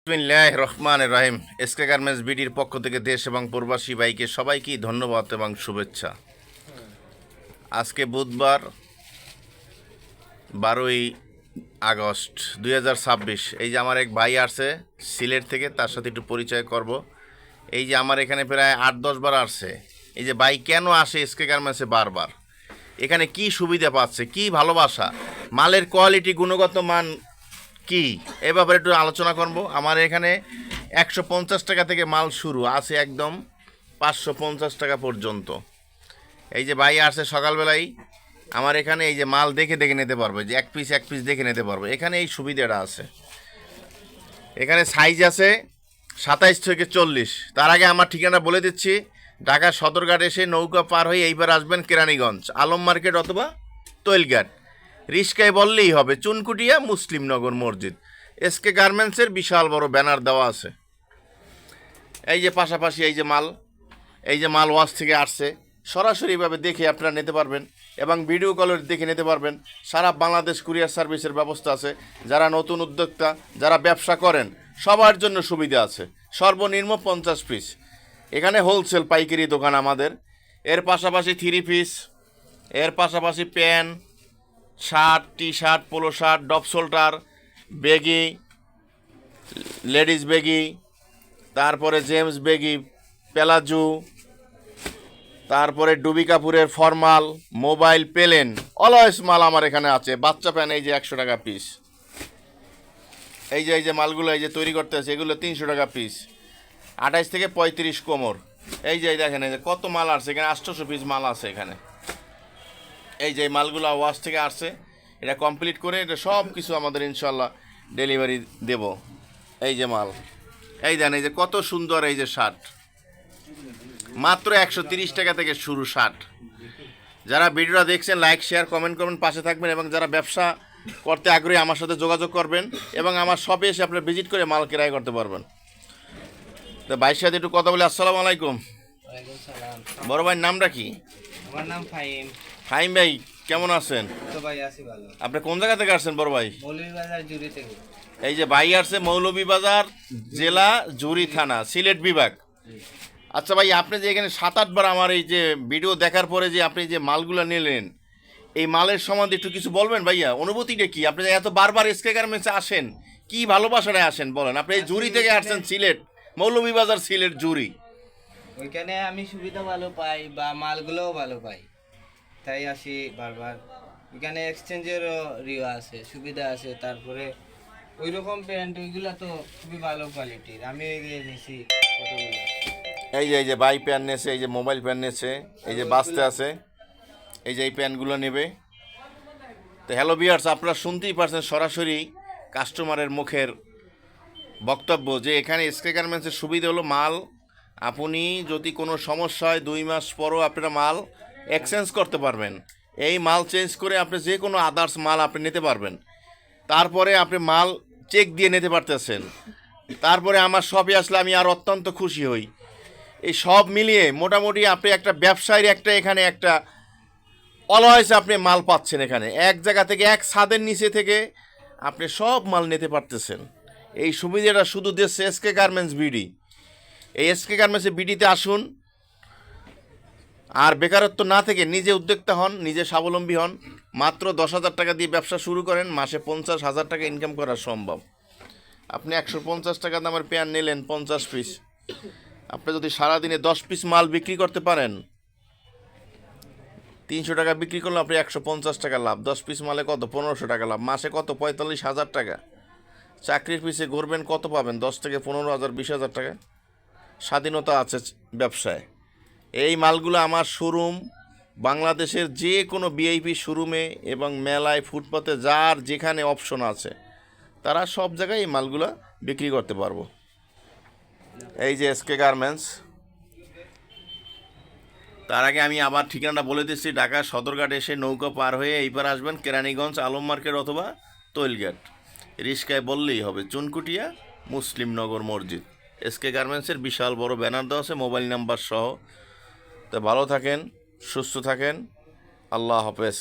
বিসমিল্লাহির রহমানির রহিম। SK garments বিডির পক্ষ থেকে দেশ এবং প্রবাসী ভাইকে সবাইকে ধন্যবাদ এবং শুভেচ্ছা। আজকে বুধবার 12 আগস্ট 2026। এই যে আমার এক ভাই আসছে সিলেট থেকে, তার সাথে একটু পরিচয় করব। এই যে আমার এখানে প্রায় 8-10 বার আসছে। এই যে ভাই কেন আসে এসকে গার্মেন্টসে বারবার, এখানে কি সুবিধা পাচ্ছে, কি ভালোবাসা, মালের কোয়ালিটি, গুণগত মান কি, এ ব্যাপারে একটু আলোচনা করব। আমার এখানে 150 টাকা থেকে মাল শুরু আছে, একদম 550 টাকা পর্যন্ত। এই যে ভাই আসছে সকালবেলায় আমার এখানে, এই যে মাল দেখে দেখে নিতে পারবে, যে এক পিস দেখে নিতে পারবে। এখানে এই সুবিধাটা আছে। এখানে সাইজ আছে 27 থেকে 40। তার আগে আমার ঠিকানা বলে দিচ্ছি, ঢাকা সদরঘাট এসে নৌকা পার হয়ে এইবার আসবেন কেরানীগঞ্জ, আলম মার্কেট অথবা তৈলঘাট। রিস্কায় বললেই হবে চুনকুটিয়া মুসলিমনগর মসজিদ। এসকে গার্মেন্টসের বিশাল বড় ব্যানার দেওয়া আছে। এই যে পাশাপাশি এই যে মাল ওয়াশ থেকে আসছে, সরাসরিভাবে দেখে আপনারা নিতে পারবেন এবং ভিডিও কলের দেখে নিতে পারবেন। সারা বাংলাদেশ কুরিয়ার সার্ভিসের ব্যবস্থা আছে। যারা নতুন উদ্যোক্তা, যারা ব্যবসা করেন, সবার জন্য সুবিধা আছে। সর্বনিম্ন 50 পিস। এখানে হোলসেল পাইকারি দোকান আমাদের। এর পাশাপাশি 3 পিস, এর পাশাপাশি pant, shirt, T shirt, polo shirt, depth shoulder, baggy, ladies baggy, তারপরে জেমস বেগি, পেলাজু, তারপরে ডুবি কাপুরের ফরমাল, মোবাইল, পেলেন, অলওয়েজ মাল আমার এখানে আছে। বাচ্চা প্যান এই যে 100 টাকা পিস। এই যে মালগুলো এই যে তৈরি করতে আছে, এগুলো 300 টাকা পিস। 28 থেকে 35 কোমর। এই যে দেখেন, এই যে কত মাল আসছে এখানে, 800 পিস মাল আছে এখানে। এই যে মালগুলো ওয়াশ থেকে আসছে, এটা কমপ্লিট করে এটা সব কিছু আমাদের ইনশাল্লাহ ডেলিভারি দেব। এই যে মাল, এই দেন, এই যে কত সুন্দর এই যে শার্ট, মাত্র 130 টাকা থেকে শুরু শার্ট। যারা ভিডিওটা দেখছেন লাইক, শেয়ার, কমেন্ট করবেন, পাশে থাকবেন এবং যারা ব্যবসা করতে আগ্রহী আমার সাথে যোগাযোগ করবেন এবং আমার শপে এসে আপনারা ভিজিট করে মাল ক্রয় করতে পারবেন। তো ভাইয়ের সাথে একটু কথা বলি। আসসালামু আলাইকুম। বড় ভাইয়ের নামটা কি? আমার নাম ফাহিম। ফাহিম ভাই, কেমন আছেন? তো ভাই আছি ভালো। আপনি কোন জায়গা থেকে আসছেন বড় ভাই? মৌলভীবাজার জুড়ি থেকে। এই যে ভাই আসছে মৌলভীবাজার জেলা, জুরি থানা, সিলেট বিভাগ। আচ্ছা ভাই, আপনি যে এখানে 7-8 বার আমার এই যে ভিডিও দেখার পরে যে আপনি যে মালগুলো নিলেন, এই মালের সম্বন্ধে একটু কিছু বলবেন ভাইয়া? অনুভূতিটা কি? আপনি যে এত বারবার এসকে গার্মেন্টসে আসেন, কি ভালোবাসায় আসেন বলেন? আপনি এই জুরি থেকে আসছেন, সিলেট, মৌলভীবাজার, সিলেট, জুরি। ওইখানে আমি সুবিধা ভালো পাই বা মালগুলোও ভালো পাই, তাই আসি বারবার। এখানে এক্সচেঞ্জেরও রিও আছে, সুবিধা আছে। তারপরে ওই রকম প্যান্ট ওইগুলো তো খুবই ভালো কোয়ালিটির, আমি নিয়েছি কতগুলো। এই যে ভাই প্যান নেছে, এই যে মোবাইল প্যান নেছে, এই যে বাসতে আছে, এই যে এই প্যানগুলো নেবে। তো হ্যালো ভিউয়ার্স, আপনারা শুনতেই পারছেন সরাসরি কাস্টমারের মুখের বক্তব্য যে এখানে এসকে গার্মেন্টসের সুবিধা হলো মাল আপনি যদি কোনো সমস্যা হয় 2 মাস পরও আপনারা মাল এক্সচেঞ্জ করতে পারবেন। এই মাল চেঞ্জ করে আপনি যে কোনো আদার্স মাল আপনি নিতে পারবেন। তারপরে আপনি মাল চেক দিয়ে নিতে পারতেছেন। তারপরে আমার শপে আসলে আমি আর অত্যন্ত খুশি হই। এই সব মিলিয়ে মোটামুটি আপনি একটা ব্যবসায়ীর এখানে একটা অলওয়েজ আপনি মাল পাচ্ছেন। এখানে এক জায়গা থেকে, এক ছাদের নিচে থেকে আপনি সব মাল নিতে পারতেছেন। এই সুবিধাটা শুধু দিচ্ছে এসকে গার্মেন্টস বিডি। এই এসকে গার্মেন্টসের বিডিতে আসুন, আর বেকারত্ব না থেকে নিজে উদ্যোক্তা হন, নিজে স্বাবলম্বী হন। মাত্র 10,000 টাকা দিয়ে ব্যবসা শুরু করেন, মাসে 50,000 টাকা ইনকাম করা সম্ভব। আপনি 150 টাকা দামের প্যান্ট নিলেন 50 পিস, আপনি যদি সারাদিনে 10 পিস মাল বিক্রি করতে পারেন, 300 টাকা বিক্রি করলে আপনি 150 টাকা লাভ। 10 পিস মালে কত? 1500 টাকা লাভ। মাসে কত? 45,000 টাকা। চাকরির পিছে ঘুরবেন, কত পাবেন? 10 থেকে 15,000, 20,000 টাকা। স্বাধীনতা আছে ব্যবসায়। এই মালগুলো আমার শোরুম, বাংলাদেশের যে কোনো ভিআইপি শোরুমে এবং মেলায়, ফুটপাতে, যার যেখানে অপশন আছে তারা সব জায়গায় এই মালগুলো বিক্রি করতে পারবো। এই যে এসকে গার্মেন্টস। তার আগে আমি আবার ঠিকানাটা বলে দিচ্ছি, ঢাকা সদরঘাট এসে নৌকা পার হয়ে এইবার আসবেন কেরানীগঞ্জ, আলম মার্কেট অথবা তৈলঘাট। রিস্কায় বললেই হবে চুনকুটিয়া মুসলিমনগর মসজিদ। এসকে গার্মেন্টসের বিশাল বড় ব্যানার দেওয়া আছে, মোবাইল নাম্বার সহ। তো ভালো থাকেন, সুস্থ থাকেন, আল্লাহ হাফেজ।